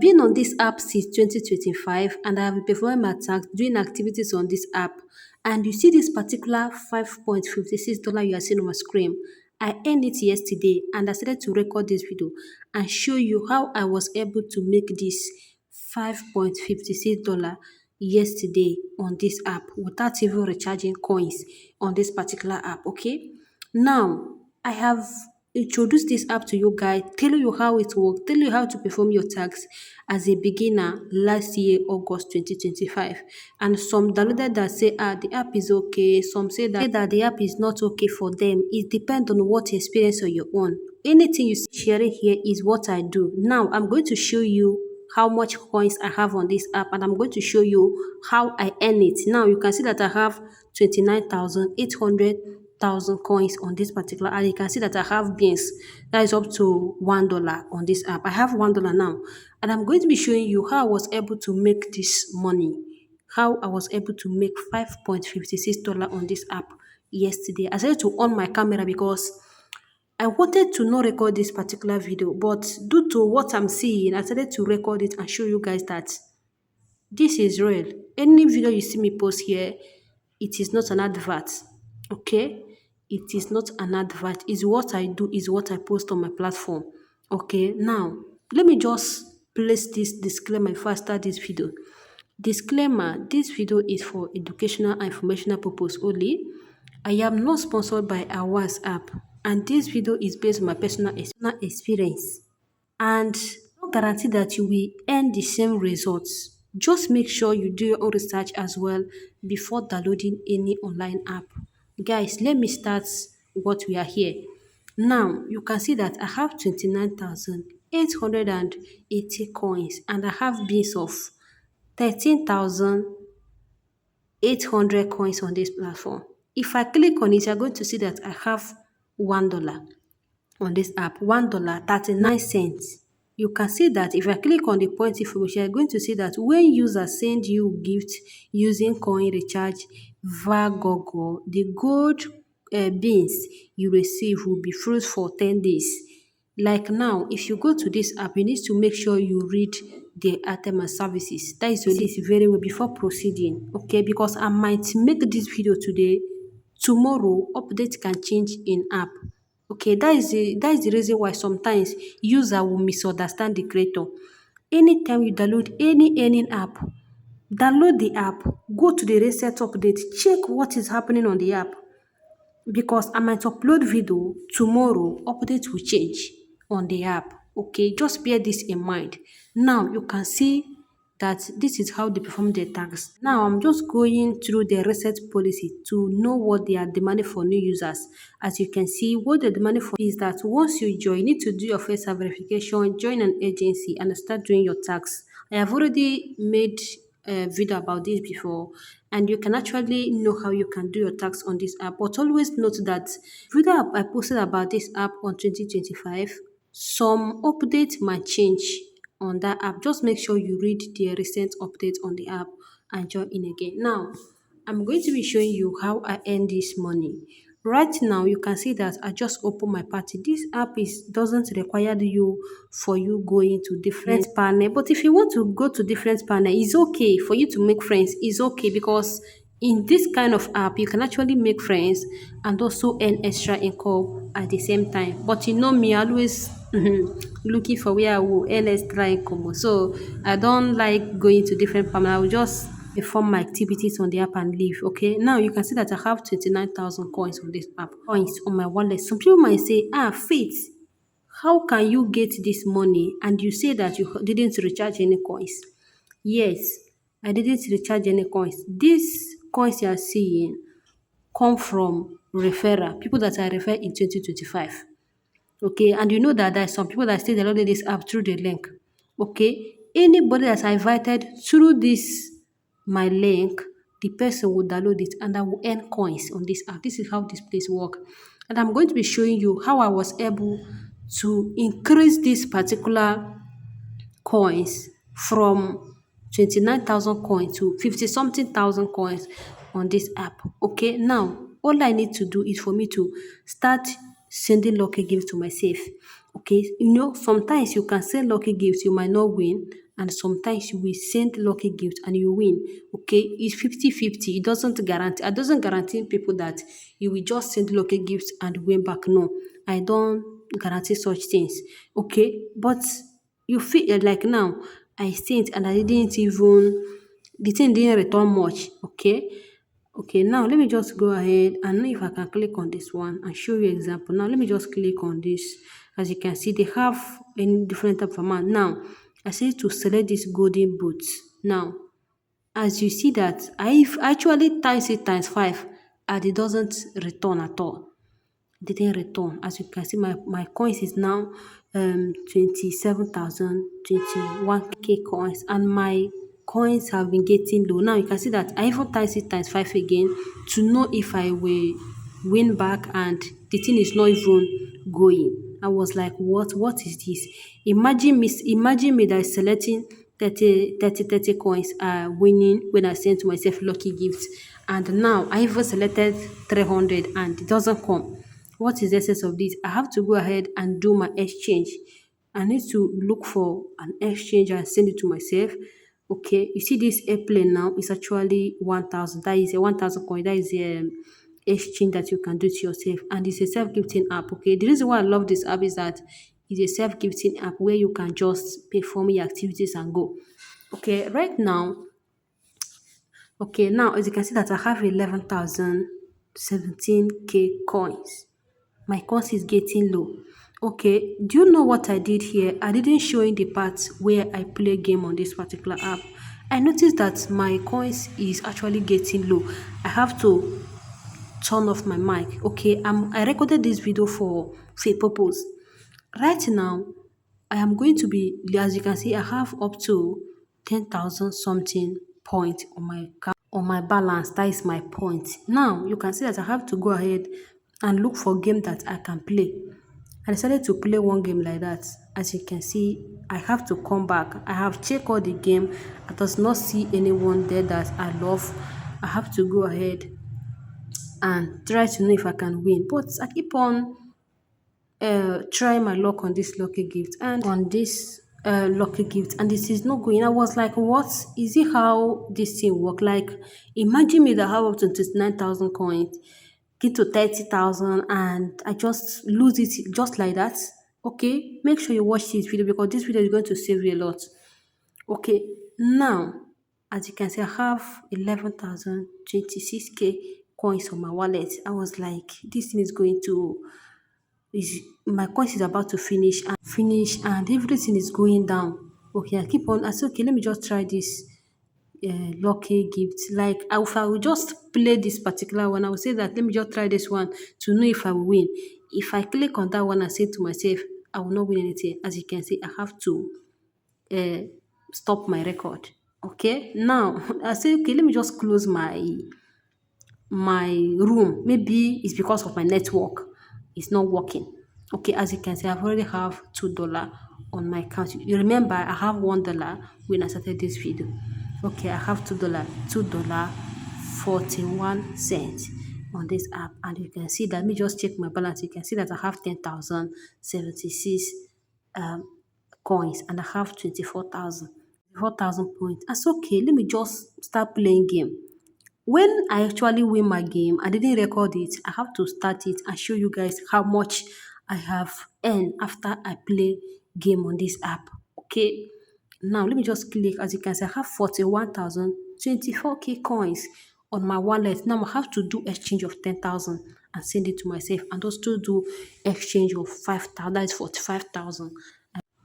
Been on this app since 2025 and I have been performing my tasks, doing activities on this app. And you see this particular $5.56 you are seeing on my screen. I earned it yesterday and I started to record this video and show you how I was able to make this $5.56 yesterday on this app without even recharging coins on this particular app. Okay. Now, I have introduced this app to you guys, tell you how it works, tell you how to perform your tasks as a beginner last year, August 2025. And some downloaded that say, the app is okay. Some say that the app is not okay for them. It depends on what experience on your own. Anything you see sharing here is what I do. Now, I'm going to show you how much coins I have on this app and I'm going to show you how I earn it. Now you can see that I have 29,800 coins on this particular and you can see that I have beans that is up to $1 on this app. I have $1 now and I'm going to be showing you how I was able to make this money, how I was able to make $5.56 on this app yesterday. I decided to on my camera because I wanted to not record this particular video, but due to what I'm seeing, I decided to record it and show you guys that this is real. Any video you see me post here, it is not an advert. Okay? It is not an advert. It's what I do, is what I post on my platform. Okay, now let me just place this disclaimer before I start this video. Disclaimer, this video is for educational and informational purpose only. I am not sponsored by Awaz app and this video is based on my personal experience and no guarantee that you will earn the same results. Just make sure you do your own research as well before downloading any online app. Guys, let me start what we are here. Now, you can see that I have 29,880 coins and I have base of 13,800 coins on this platform. If I click on it, you're going to see that I have $1 on this app, $1 39 cents. You can see that if I click on the point information, you're going to see that when users send you gift using coin recharge via Google, the gold beans you receive will be frozen for 10 days. Like now, if you go to this app, you need to make sure you read the item and services. That is really very well before proceeding. Okay, because I might make this video today, tomorrow update can change in app. Okay, that is the reason why sometimes user will misunderstand the creator. Anytime you download any app, download the app, go to the reset update, check what is happening on the app because I might upload video tomorrow, update will change on the app. Okay, just bear this in mind. Now you can see that this is how they perform their tax. Now I'm just going through the reset policy to know what they are demanding for new users. As you can see, what they're demanding for is that once you join, you need to do your first verification, join an agency, and start doing your tax. I have already made a video about this before and you can actually know how you can do your tax on this app, but always note that video I posted about this app on 2025, some updates might change on that app. Just make sure you read the recent update on the app and join in again. Now I'm going to be showing you how I earn this money. Right now, you can see that I just open my party. This app doesn't require you for you going to different panel. But if you want to go to different panel, it's okay for you to make friends. It's okay because in this kind of app, you can actually make friends and also earn extra income at the same time. But you know me, I always looking for where I will earn extra income. So I don't like going to different panel. I will just perform my activities on the app and leave. Okay, now you can see that I have 29,000 coins on this app, coins on my wallet. Some people might say, Faith, how can you get this money and you say that you didn't recharge any coins? Yes, I didn't recharge any coins. These coins you are seeing come from referral, people that I refer in 2025. Okay, and you know that there are some people that still downloaded this app through the link. Okay, anybody that I invited through this my link, the person will download it and I will earn coins on this app. This is how this place work. And I'm going to be showing you how I was able to increase this particular coins from 29,000 coins to 50 something thousand coins on this app. Okay, now all I need to do is for me to start sending lucky gifts to myself. Okay, you know, sometimes you can send lucky gifts, you might not win, and sometimes you will send lucky gift and you win. Okay, it's 50-50. It doesn't guarantee people that you will just send lucky gifts and win back. No, I don't guarantee such things. Okay, but you feel like now I sent and I didn't even the thing didn't return much. Okay. Okay, now let me just go ahead and know if I can click on this one and show you example. Now let me just click on this. As you can see, they have any different type of amount. Now I say to select this golden boots. Now as you see that I've actually times it times 5 and it doesn't return at all, didn't return. As you can see, my coins is now 27,021k coins, and my coins have been getting low. Now you can see that I even times it times 5 again to know if I will win back, and the thing is not even going. I was like, what is this? Imagine me that is selecting 30 coins winning when I sent myself lucky gifts, and now I even selected 300 and it doesn't come. What is the essence of this? I have to go ahead and do my exchange. I need to look for an exchange and send it to myself. Okay, you see this airplane now is actually 1,000. That is a 1,000 coin. That is a exchange that you can do to yourself, and it's a self-gifting app. Okay, the reason why I love this app is that it's a self-gifting app where you can just perform your activities and go. Okay, right now, okay, now as you can see that I have 11,017k coins. My coins is getting low. Okay, do you know what I did here? I didn't show in the part where I play game on this particular app. I noticed that my coins is actually getting low. I have to turn off my mic. Okay, I recorded this video for a purpose. Right now, I am going to be, as you can see, I have up to 10,000 something point on my balance. That is my point. Now you can see that I have to go ahead and look for game that I can play. I decided to play one game like that. As you can see, I have to come back. I have checked all the game. I does not see anyone there that I love. I have to go ahead and try to know if I can win. But I keep on try my luck on this lucky gift and on this lucky gift, and this is not going. I was like, what is it? How this thing work? Like, imagine me that I have up to 29,000 coins, get to 30,000, and I just lose it just like that. Okay, make sure you watch this video because this video is going to save you a lot. Okay, now as you can see, I have 11,026k coins on my wallet. I was like, this thing is going to is my course is about to finish and everything is going down. Okay, I keep on. I said, okay, let me just try this lucky gift. Like, if I will just play this particular one, I will say that let me just try this one to know if I will win. If I click on that one, I say to myself, I will not win anything. As you can see, I have to uh, stop my record. Okay, now I say, okay, let me just close my room. Maybe it's because of my network. It's not working. Okay, as you can see, I've already have $2 on my account. You remember I have $1 when I started this video. Okay, I have $2, 41 cents on this app, and you can see that. Let me just check my balance. You can see that I have 10,076 um coins and I have 24,000 points. That's okay. Let me just start playing game. When I actually win my game, I didn't record it. I have to start it and show you guys how much I have earned after I play game on this app. Okay. Now let me just click. As you can see, I have 41,024k coins on my wallet. Now I have to do exchange of 10,000 and send it to myself, and also do exchange of 5,000. That is 45,000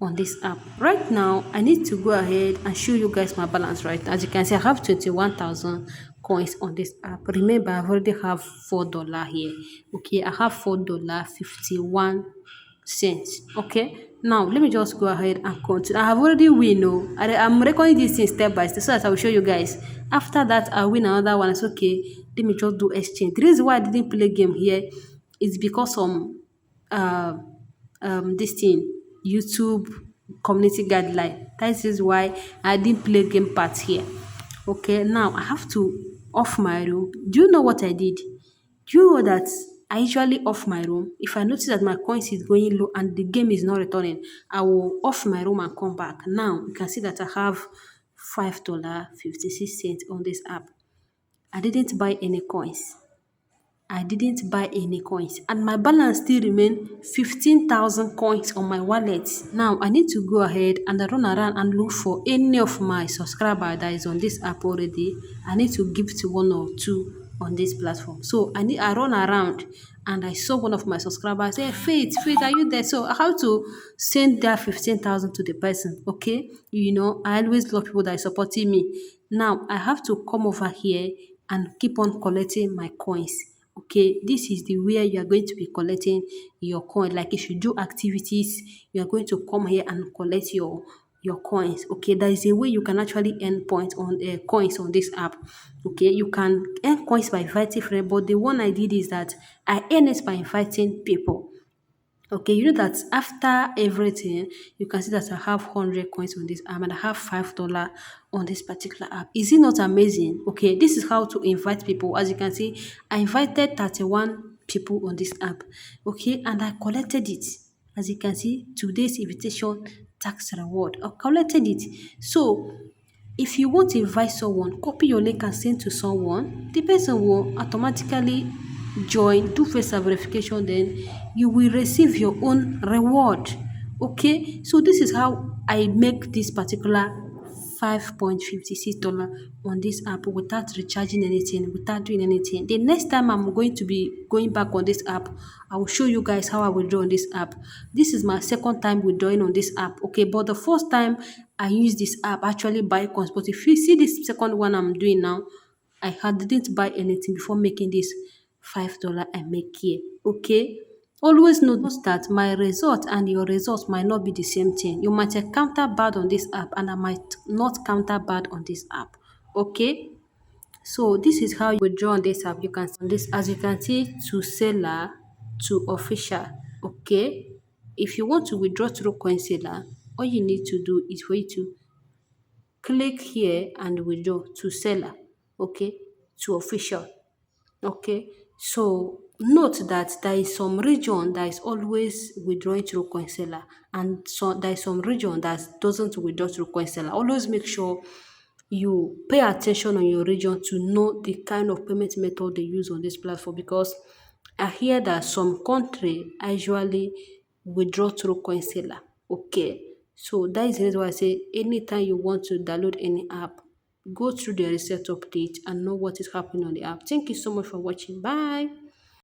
on this app. Right now, I need to go ahead and show you guys my balance. Right, as you can see, I have 21,000 coins on this app. Remember, I already have $4 here. Okay, I have $4 51 cents. Okay, now let me just go ahead and continue. I have already win. No, I'm recording this thing step by step so that I will show you guys. After that, I win another one. It's okay. Let me just do exchange. The reason why I didn't play game here is because uh this thing YouTube community guideline. That is why I didn't play game part here. Okay, now I have to off my room. Do you know what I did? Do you know that I usually off my room. If I notice that my coins is going low and the game is not returning, I will off my room and come back. Now you can see that I have $5.56 on this app. I didn't buy any coins. I didn't buy any coins, and my balance still remain 15,000 coins on my wallet. Now I need to go ahead and run around and look for any of my subscriber that is on this app already. I need to give to one or two on this platform. So I run around and I saw one of my subscribers say, Faith, are you there? So I have to send that 15,000 to the person. Okay. I always love people that are supporting me. Now I have to come over here and keep on collecting my coins. Okay, this is the where you are going to be collecting your coin. Like if you do activities, you are going to come here and collect your coins. Okay, there is a way you can actually earn points on coins on this app. Okay, you can earn coins by inviting friends, but the one I did is that I earn it by inviting people. Okay, you know that after everything, you can see that I have 100 coins on this app and I have $5 on this particular app. Is it not amazing? Okay, this is how to invite people. As you can see, I invited 31 people on this app. Okay, and I collected it. As you can see, today's invitation tax reward. I collected it. So if you want to invite someone, copy your link and send to someone, the person will automatically join, do face verification, then you will receive your own reward. Okay, so this is how I make this particular $5.56 on this app without recharging anything, without doing anything. The next time I'm going to be going back on this app, I will show you guys how I withdraw on this app. This is my second time withdrawing on this app. Okay, but the first time I used this app actually buy coins. But if you see this second one I'm doing now, didn't buy anything before making this $5 I make here. Okay. Always note that my result and your result might not be the same thing. You might encounter bad on this app and I might not counter bad on this app. Okay. So this is how you withdraw on this app. You can see this, as you can see, to seller to official. Okay. If you want to withdraw through CoinSeller, all you need to do is for you to click here and withdraw to seller. Okay. To official. Okay, so note that there is some region that is always withdrawing through Coinseller, and so there is some region that doesn't withdraw through Coinseller. Always make sure you pay attention on your region to know the kind of payment method they use on this platform, because I hear that some country usually withdraw through Coinseller. Okay, so that is the reason why I say anytime you want to download any app, go through the reset update and know what is happening on the app. Thank you so much for watching. Bye.